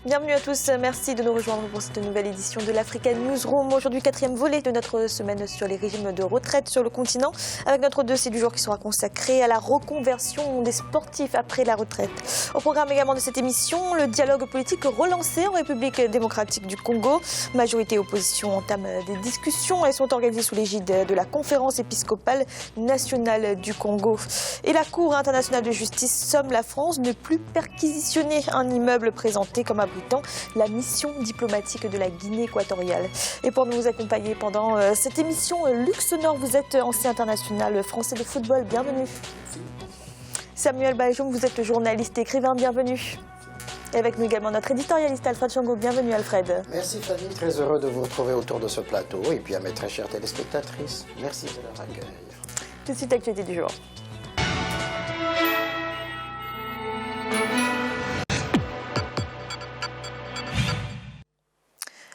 Bienvenue à tous, merci de nous rejoindre pour cette nouvelle édition de l'African Newsroom. Aujourd'hui, 4e volet de notre semaine sur les régimes de retraite sur le continent, avec notre dossier du jour qui sera consacré à la reconversion des sportifs après la retraite. Au programme également de cette émission, le dialogue politique relancé en République démocratique du Congo. Majorité et opposition entament des discussions. Elles sont organisées sous l'égide de la Conférence épiscopale nationale du Congo. Et la Cour internationale de justice somme la France de ne plus perquisitionner un immeuble présenté comme abritant la mission diplomatique de la Guinée équatoriale. Et pour nous accompagner pendant cette émission, Luc Sonor, vous êtes ancien international français de football, bienvenue. Samuel Bajoum, vous êtes journaliste et écrivain, bienvenue. Et avec nous également notre éditorialiste Alfred Chango, bienvenue Alfred. Merci Fanny, très heureux de vous retrouver autour de ce plateau. Et puis à mes très chères téléspectatrices, merci de leur accueil. Tout de suite, actualité du jour.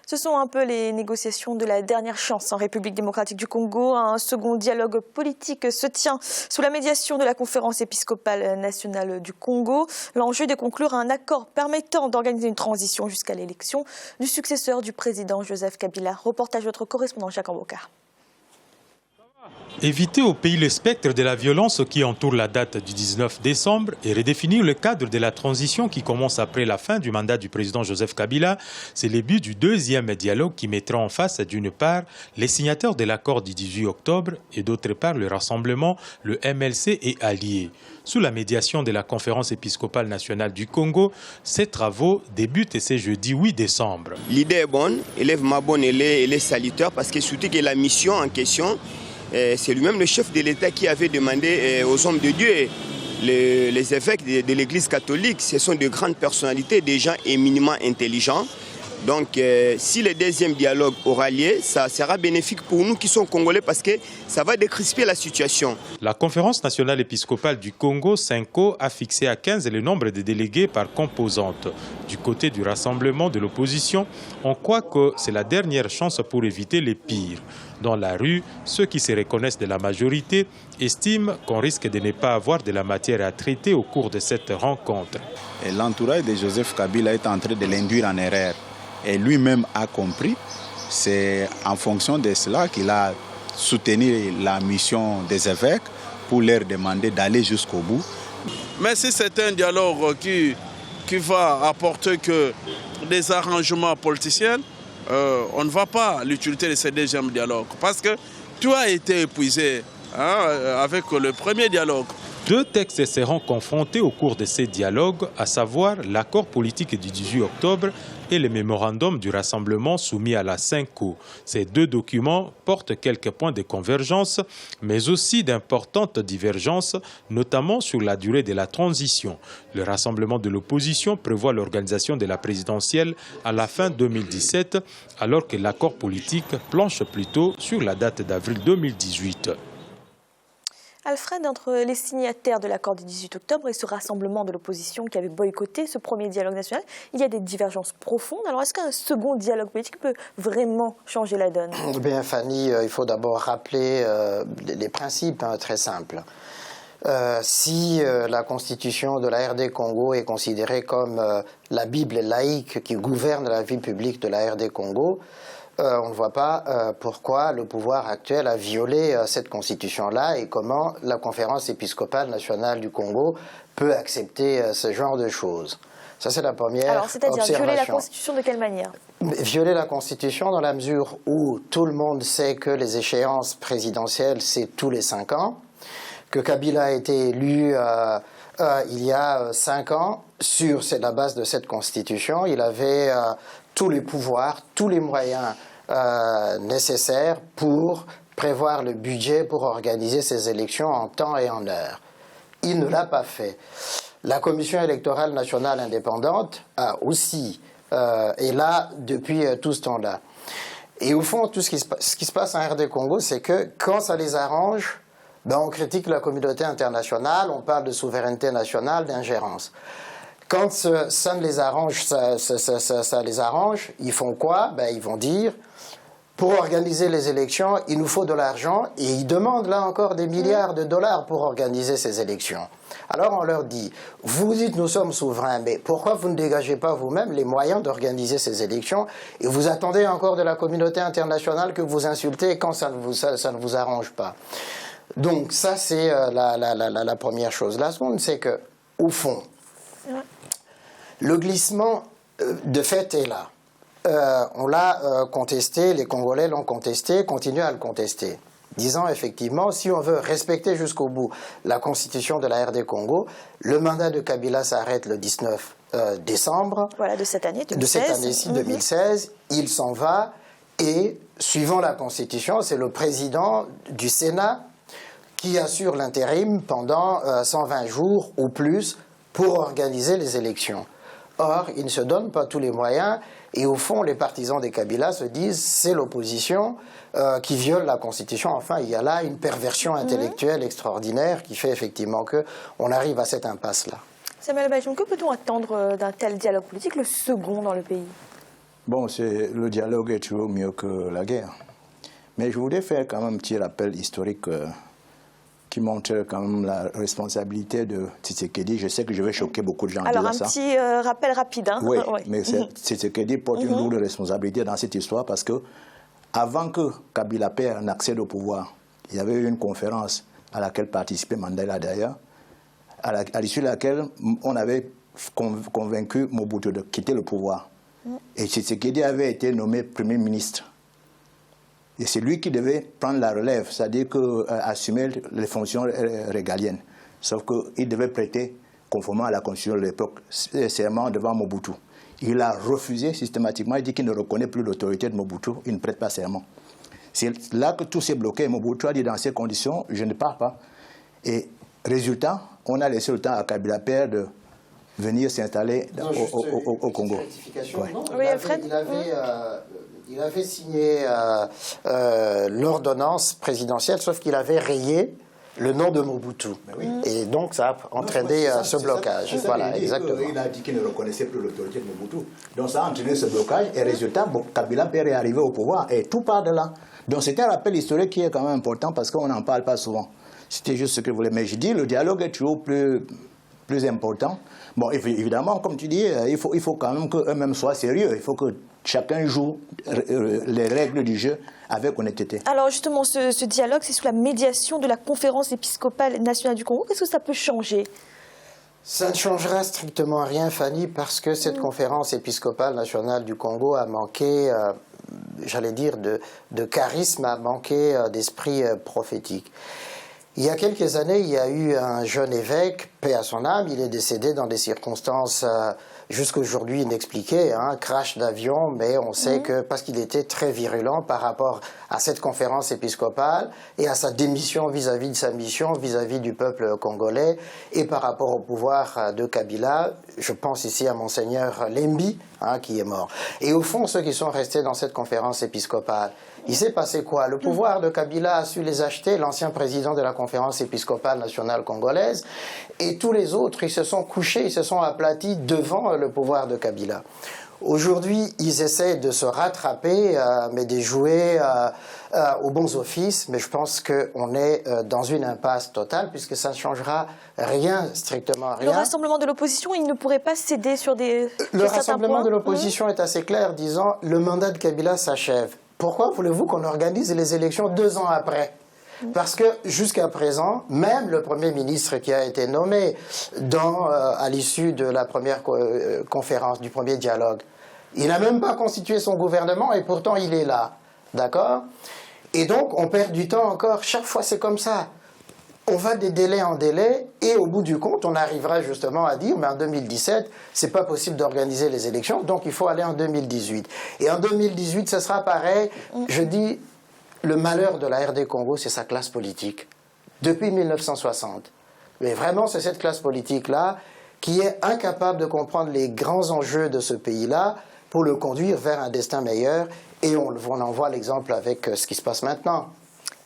Ce sont un peu les négociations de la dernière chance en République démocratique du Congo. Un second dialogue politique se tient sous la médiation de la Conférence épiscopale nationale du Congo. L'enjeu est de conclure un accord permettant d'organiser une transition jusqu'à l'élection du successeur du président Joseph Kabila. Reportage de notre correspondant Jacques Amboka. Éviter au pays le spectre de la violence qui entoure la date du 19 décembre et redéfinir le cadre de la transition qui commence après la fin du mandat du président Joseph Kabila, c'est le but du deuxième dialogue qui mettra en face d'une part les signataires de l'accord du 18 octobre et d'autre part le rassemblement, le MLC et alliés. Sous la médiation de la Conférence épiscopale nationale du Congo, ces travaux débutent ce jeudi 8 décembre. L'idée est bonne, élève ma bonne, elle est salutaire parce que surtout que la mission en question, c'est lui-même le chef de l'État qui avait demandé aux hommes de Dieu, les évêques de l'Église catholique, ce sont de grandes personnalités, des gens éminemment intelligents. Donc si le deuxième dialogue aura lieu, ça sera bénéfique pour nous qui sommes Congolais parce que ça va décrisper la situation. La Conférence nationale épiscopale du Congo, CENCO, a fixé à 15 le nombre de délégués par composante. Du côté du rassemblement de l'opposition, on croit que c'est la dernière chance pour éviter les pires. Dans la rue, ceux qui se reconnaissent de la majorité estiment qu'on risque de ne pas avoir de la matière à traiter au cours de cette rencontre. L'entourage de Joseph Kabila est en train de l'induire en erreur. Et lui-même a compris, c'est en fonction de cela qu'il a soutenu la mission des évêques pour leur demander d'aller jusqu'au bout. Mais si c'est un dialogue qui va apporter que des arrangements politiciens, on ne va pas l'utilité de ce deuxième dialogue parce que tout a été épuisé avec le premier dialogue. Deux textes seront confrontés au cours de ces dialogues, à savoir l'accord politique du 18 octobre et le mémorandum du rassemblement soumis à la CENCO. Ces deux documents portent quelques points de convergence, mais aussi d'importantes divergences, notamment sur la durée de la transition. Le rassemblement de l'opposition prévoit l'organisation de la présidentielle à la fin 2017, alors que l'accord politique planche plutôt sur la date d'avril 2018. Alfred, entre les signataires de l'accord du 18 octobre et ce rassemblement de l'opposition qui avait boycotté ce premier dialogue national, il y a des divergences profondes. Alors est-ce qu'un second dialogue politique peut vraiment changer la donne? Bien Fanny, il faut d'abord rappeler les principes très simples. Si la constitution de la RD Congo est considérée comme la Bible laïque qui gouverne la vie publique de la RD Congo, on ne voit pas pourquoi le pouvoir actuel a violé cette constitution-là et comment la Conférence épiscopale nationale du Congo peut accepter ce genre de choses. Ça, c'est la première observation. Alors, c'est-à-dire violer la Constitution de quelle manière? Violer la Constitution dans la mesure où tout le monde sait que les échéances présidentielles, c'est tous les 5 ans, que Kabila a été élu il y a 5 ans sur la base de cette Constitution. Il avait tous les pouvoirs, tous les moyens nécessaires pour prévoir le budget pour organiser ces élections en temps et en heure. Il ne l'a pas fait. La Commission électorale nationale indépendante a aussi est là depuis tout ce temps-là. Et au fond, tout ce qui se passe en RD Congo, c'est que quand ça les arrange, on critique la communauté internationale, on parle de souveraineté nationale, d'ingérence. Quand ça ne les arrange, ça les arrange, ils font quoi? Ils vont dire, pour organiser les élections, il nous faut de l'argent et ils demandent là encore des milliards de dollars pour organiser ces élections. Alors on leur dit, vous dites nous sommes souverains, mais pourquoi vous ne dégagez pas vous-même les moyens d'organiser ces élections et vous attendez encore de la communauté internationale que vous insultez quand ça ne vous arrange pas. Donc ça c'est la première chose. La seconde c'est que, au fond, le glissement de fait est là. On l'a contesté, les Congolais l'ont contesté, continuent à le contester. Disant effectivement, si on veut respecter jusqu'au bout la constitution de la RD Congo, le mandat de Kabila s'arrête le 19 décembre. Voilà, de cette année, 2016. De cette année-ci, 2016. Il s'en va et, suivant la constitution, c'est le président du Sénat qui assure l'intérim pendant 120 jours ou plus pour organiser les élections. Or, il ne se donne pas tous les moyens et au fond, les partisans des Kabila se disent c'est l'opposition qui viole la Constitution. Enfin, il y a là une perversion intellectuelle extraordinaire qui fait effectivement qu'on arrive à cette impasse-là. Samuel Bajoum, que peut-on attendre d'un tel dialogue politique, le second dans le pays? Bon, le dialogue est toujours mieux que la guerre. Mais je voudrais faire quand même un petit rappel historique qui montre quand même la responsabilité de Tshisekedi. Je sais que je vais choquer beaucoup de gens. Alors, un petit rappel rapide. Hein. Oui, mais Tshisekedi porte une lourde responsabilité dans cette histoire parce que avant que Kabila Père n'accède au pouvoir, il y avait eu une conférence à laquelle participait Mandela d'ailleurs, à l'issue de laquelle on avait convaincu Mobutu de quitter le pouvoir. Et Tshisekedi avait été nommé Premier ministre. Et c'est lui qui devait prendre la relève, c'est-à-dire assumer les fonctions régaliennes. Sauf qu'il devait prêter, conformément à la constitution de l'époque, serment devant Mobutu. Il a refusé systématiquement, il dit qu'il ne reconnaît plus l'autorité de Mobutu, il ne prête pas serment. C'est là que tout s'est bloqué. Mobutu a dit dans ces conditions, je ne pars pas. Et résultat, on a laissé le temps à Kabila Père de venir s'installer au Congo. Ouais. Oui, il avait signé l'ordonnance présidentielle, sauf qu'il avait rayé le nom de Mobutu. Oui. Et donc ça a entraîné ce blocage. Voilà, exactement. Il a dit qu'il ne reconnaissait plus l'autorité de Mobutu. Donc ça a entraîné ce blocage et résultat, Kabila Père est arrivé au pouvoir et tout part de là. Donc c'est un rappel historique qui est quand même important parce qu'on n'en parle pas souvent. C'était juste ce que je voulais. Mais je dis, le dialogue est toujours plus important. Bon, évidemment, comme tu dis, il faut quand même qu'eux-mêmes soient sérieux. Il faut que chacun joue les règles du jeu avec honnêteté. Alors justement, ce dialogue, c'est sous la médiation de la conférence épiscopale nationale du Congo. Qu'est-ce que ça peut changer? Ça ne changera strictement rien, Fanny, parce que cette conférence épiscopale nationale du Congo a manqué, j'allais dire, de charisme, a manqué d'esprit prophétique. Il y a quelques années, il y a eu un jeune évêque, paix à son âme, il est décédé dans des circonstances jusqu'à aujourd'hui inexpliquées, crash d'avion, mais on sait que parce qu'il était très virulent par rapport à cette conférence épiscopale et à sa démission vis-à-vis de sa mission, vis-à-vis du peuple congolais et par rapport au pouvoir de Kabila, je pense ici à Monseigneur Lembi, qui est mort. Et au fond, ceux qui sont restés dans cette conférence épiscopale, il s'est passé quoi? Le pouvoir de Kabila a su les acheter, l'ancien président de la conférence épiscopale nationale congolaise, et tous les autres, ils se sont couchés, ils se sont aplatis devant le pouvoir de Kabila. Aujourd'hui, ils essaient de se rattraper, mais de jouer aux bons offices, mais je pense qu'on est dans une impasse totale, puisque ça ne changera rien, strictement rien. Le rassemblement de l'opposition, il ne pourrait pas céder sur des Le rassemblement de l'opposition est assez clair, disant le mandat de Kabila s'achève. Pourquoi voulez-vous qu'on organise les élections 2 ans après? Parce que jusqu'à présent, même le Premier ministre qui a été nommé à l'issue de la première conférence, du premier dialogue, il n'a même pas constitué son gouvernement et pourtant il est là. D'accord? Et donc on perd du temps encore. Chaque fois c'est comme ça. On va de délai en délai et au bout du compte, on arrivera justement à dire mais en 2017, c'est pas possible d'organiser les élections, donc il faut aller en 2018. Et en 2018, ce sera pareil. Je dis, le malheur de la RD Congo, c'est sa classe politique. Depuis 1960. Mais vraiment, c'est cette classe politique-là qui est incapable de comprendre les grands enjeux de ce pays-là pour le conduire vers un destin meilleur. Et on en voit l'exemple avec ce qui se passe maintenant.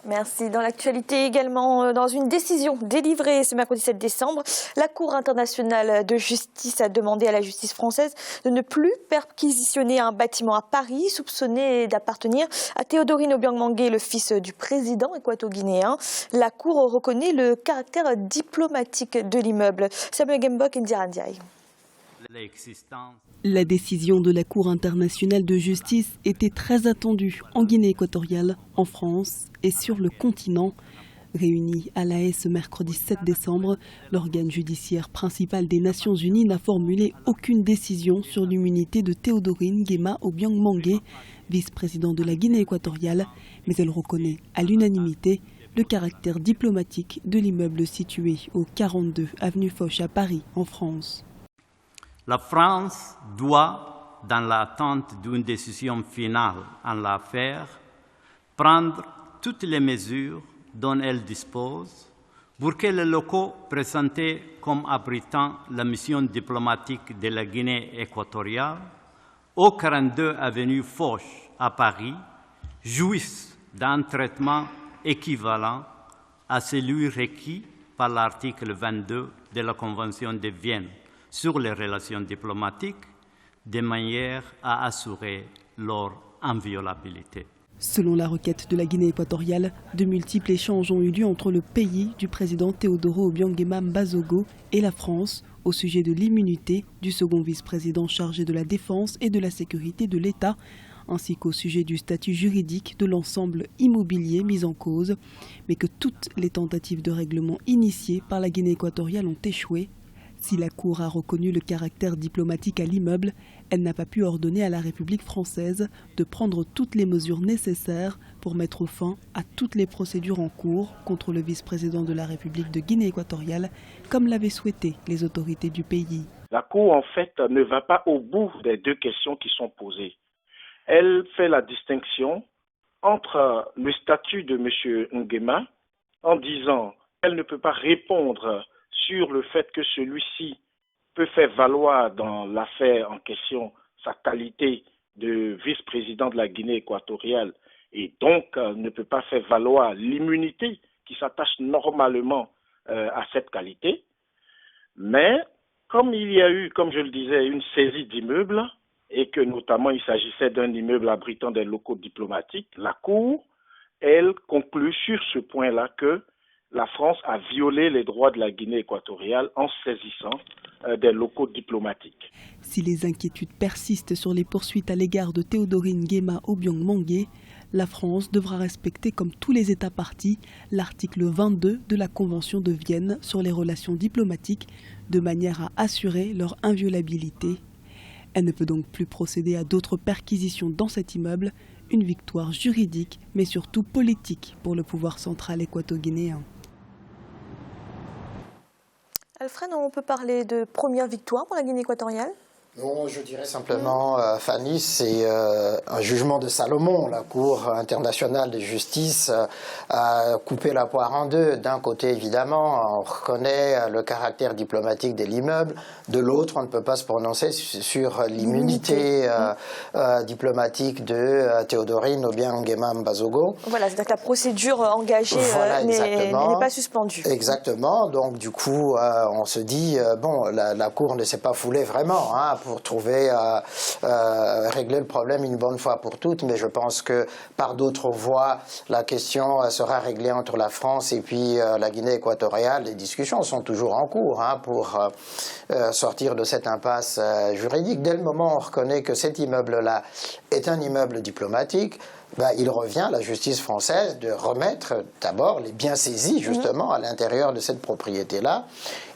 Merci. Dans l'actualité également, dans une décision délivrée ce mercredi 7 décembre, la Cour internationale de justice a demandé à la justice française de ne plus perquisitionner un bâtiment à Paris soupçonné d'appartenir à Théodorine Obiang Mangué, le fils du président équato-guinéen. La Cour reconnaît le caractère diplomatique de l'immeuble. Samuel Gembok et Ndira Ndiaye. La décision de la Cour internationale de justice était très attendue en Guinée équatoriale, en France et sur le continent. Réuni à La Haye ce mercredi 7 décembre, l'organe judiciaire principal des Nations Unies n'a formulé aucune décision sur l'immunité de Théodorine Nguema Obiang Mangué, vice-président de la Guinée équatoriale, mais elle reconnaît à l'unanimité le caractère diplomatique de l'immeuble situé au 42 avenue Foch à Paris, en France. La France doit, dans l'attente d'une décision finale en l'affaire, prendre toutes les mesures dont elle dispose pour que les locaux présentés comme abritant la mission diplomatique de la Guinée équatoriale au 42 avenue Foch à Paris jouissent d'un traitement équivalent à celui requis par l'article 22 de la Convention de Vienne sur les relations diplomatiques, de manière à assurer leur inviolabilité. Selon la requête de la Guinée équatoriale, de multiples échanges ont eu lieu entre le pays du président Teodoro Obiang Nguema Mbazogo et la France au sujet de l'immunité du second vice-président chargé de la défense et de la sécurité de l'État, ainsi qu'au sujet du statut juridique de l'ensemble immobilier mis en cause, mais que toutes les tentatives de règlement initiées par la Guinée équatoriale ont échoué. Si la Cour a reconnu le caractère diplomatique à l'immeuble, elle n'a pas pu ordonner à la République française de prendre toutes les mesures nécessaires pour mettre fin à toutes les procédures en cours contre le vice-président de la République de Guinée équatoriale, comme l'avaient souhaité les autorités du pays. La Cour, en fait, ne va pas au bout des deux questions qui sont posées. Elle fait la distinction entre le statut de M. Nguema en disant qu'elle ne peut pas répondre sur le fait que celui-ci peut faire valoir dans l'affaire en question sa qualité de vice-président de la Guinée équatoriale et donc ne peut pas faire valoir l'immunité qui s'attache normalement à cette qualité. Mais comme il y a eu, comme je le disais, une saisie d'immeubles et que notamment il s'agissait d'un immeuble abritant des locaux diplomatiques, la Cour, elle, conclut sur ce point-là que la France a violé les droits de la Guinée équatoriale en saisissant des locaux diplomatiques. Si les inquiétudes persistent sur les poursuites à l'égard de Théodorine Nguema Obiang Mangué, la France devra respecter, comme tous les États partis, l'article 22 de la Convention de Vienne sur les relations diplomatiques, de manière à assurer leur inviolabilité. Elle ne peut donc plus procéder à d'autres perquisitions dans cet immeuble, une victoire juridique, mais surtout politique pour le pouvoir central équato-guinéen. Alfred, on peut parler de première victoire pour la Guinée équatoriale ? Non, je dirais simplement, Fanny, c'est un jugement de Salomon. La Cour internationale de justice a coupé la poire en deux. D'un côté, évidemment, on reconnaît le caractère diplomatique de l'immeuble. De l'autre, on ne peut pas se prononcer sur l'immunité diplomatique de Théodorine Obiang Nguema Mbazogo. Voilà, c'est-à-dire que la procédure engagée n'est pas suspendue. Exactement. Donc, du coup, on se dit, bon, la Cour ne s'est pas foulée vraiment, pour trouver, régler le problème une bonne fois pour toutes, mais je pense que par d'autres voies, la question sera réglée entre la France et puis la Guinée équatoriale. Les discussions sont toujours en cours pour sortir de cette impasse juridique. Dès le moment où on reconnaît que cet immeuble-là est un immeuble diplomatique, il revient à la justice française de remettre d'abord les biens saisis justement à l'intérieur de cette propriété-là,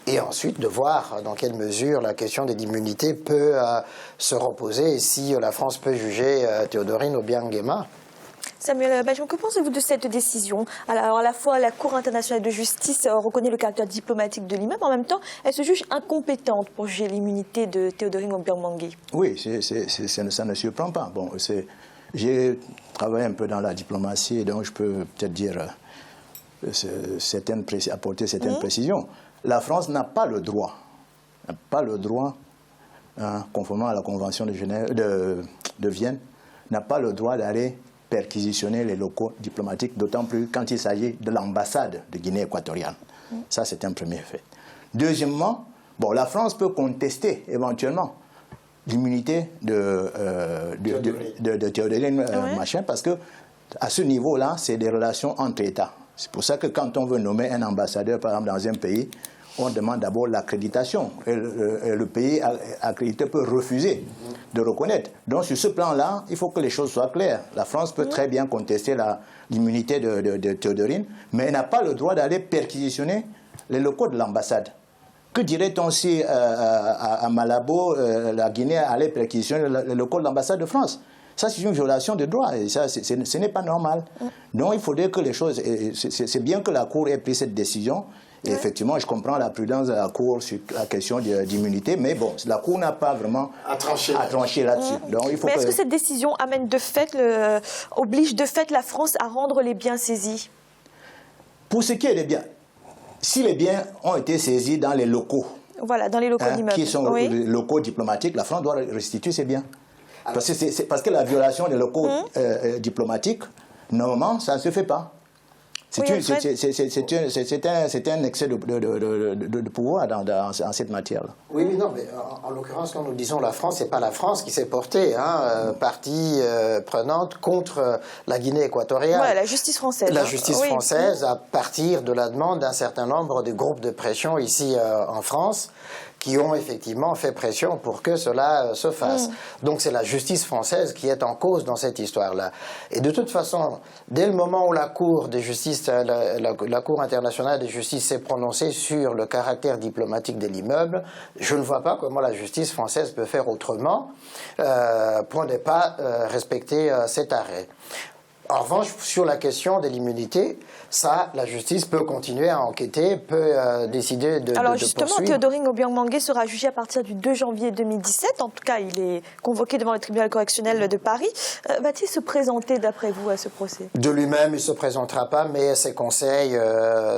et ensuite de voir dans quelle mesure la question de l'immunité peut se reposer et si la France peut juger Théodorine Obiang Nguema. Samuel Bajom, que pensez-vous de cette décision ? Alors, à la fois, la Cour internationale de justice reconnaît le caractère diplomatique de l'immeuble, en même temps, elle se juge incompétente pour juger l'immunité de Théodorine Obiang Mangué. Oui, ça ne surprend pas. Bon, j'ai travaillé un peu dans la diplomatie, donc je peux peut-être dire apporter certaines précisions. La France n'a pas le droit, conformément à la Convention de Vienne, n'a pas le droit d'aller perquisitionner les locaux diplomatiques, d'autant plus quand il s'agit de l'ambassade de Guinée équatoriale. Ça, c'est un premier fait. Deuxièmement, bon, la France peut contester éventuellement l'immunité de Théodorine machin, parce que à ce niveau-là, c'est des relations entre États. C'est pour ça que quand on veut nommer un ambassadeur, par exemple, dans un pays, on demande d'abord l'accréditation. Et le pays accrédité peut refuser de reconnaître. Donc sur ce plan-là, il faut que les choses soient claires. La France peut très bien contester l'immunité de Théodorine, mais elle n'a pas le droit d'aller perquisitionner les locaux de l'ambassade. Que dirait-on si à Malabo, la Guinée allait perquisitionner les locaux de l'ambassade de France? Ça, c'est une violation de droit et ça, ce n'est pas normal. Donc, il faudrait que les choses... C'est bien que la Cour ait pris cette décision. Et effectivement, je comprends la prudence de la Cour sur la question d'immunité, mais bon, la Cour n'a pas vraiment à trancher là-dessus. Mais est-ce que cette décision amène de fait, oblige de fait la France à rendre les biens saisis? Pour ce qui est des biens, si les biens ont été saisis dans les locaux, voilà, dans les locaux d'immeubles, qui sont les locaux diplomatiques, la France doit restituer ces biens. Parce que la violation des locaux diplomatiques, normalement, ça ne se fait pas. C'est un excès de pouvoir dans cette matière-là. Oui, mais non, mais en l'occurrence, quand nous disons la France, ce n'est pas la France qui s'est portée partie prenante contre la Guinée équatoriale. Ouais, la justice française. La justice française, à partir de la demande d'un certain nombre de groupes de pression ici en France, qui ont effectivement fait pression pour que cela se fasse. Donc c'est la justice française qui est en cause dans cette histoire-là. Et de toute façon, dès le moment où la Cour de justice, la Cour internationale de justice s'est prononcée sur le caractère diplomatique de l'immeuble, je ne vois pas comment la justice française peut faire autrement pour ne pas respecter cet arrêt. En revanche, sur la question de l'immunité, ça, la justice peut continuer à enquêter, peut décider de Alors justement, poursuivre. Théodorine Obiang Mangué sera jugé à partir du 2 janvier 2017. En tout cas, il est convoqué devant le tribunal correctionnel de Paris. Va-t-il se présenter, d'après vous, à ce procès? De lui-même, il ne se présentera pas, mais ses conseils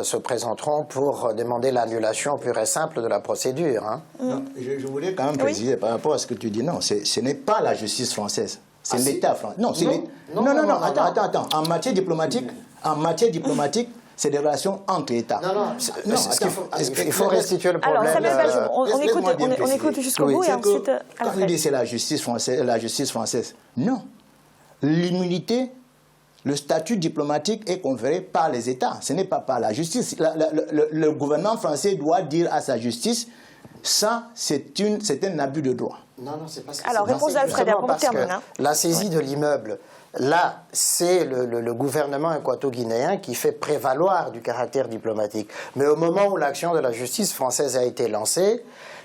se présenteront pour demander l'annulation pure et simple de la procédure. Non, je voulais quand même préciser par rapport à ce que tu dis. Non, ce n'est pas la justice française. C'est l'État français. Non, attends. En matière diplomatique, c'est des relations entre États. Il faut restituer le problème. Alors, Samuel Bajoum, on écoute jusqu'au bout et ensuite... Quand il dit c'est la justice française, non. L'immunité, le statut diplomatique est conféré par les États. Ce n'est pas par la justice. Le gouvernement français doit dire à sa justice, ça, c'est un abus de droit. Non, c'est pas ça. Alors, réponse d'Alfred, après on termine. La saisie de l'immeuble, là, c'est le gouvernement équato-guinéen qui fait prévaloir du caractère diplomatique. Mais au moment où l'action de la justice française a été lancée,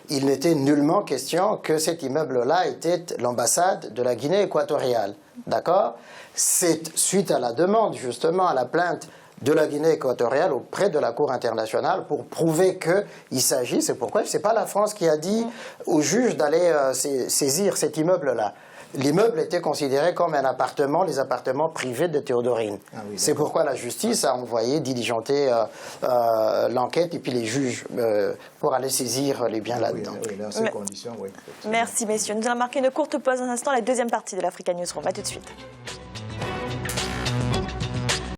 il n'était nullement question que cet immeuble-là était l'ambassade de la Guinée équatoriale. D'accord? C'est suite à la demande, justement, à la plainte de la Guinée équatoriale auprès de la Cour internationale pour prouver qu'il s'agit, c'est pourquoi ce n'est pas la France qui a dit au juge d'aller saisir cet immeuble-là. L'immeuble était considéré comme un appartement, les appartements privés de Théodorine. C'est pourquoi la justice a envoyé diligenter l'enquête et puis les juges pour aller saisir les biens là-dedans. Dans ces conditions, oui. Merci messieurs. Nous allons marquer une courte pause un instant, la deuxième partie de l'Africa Newsroom. A tout de suite.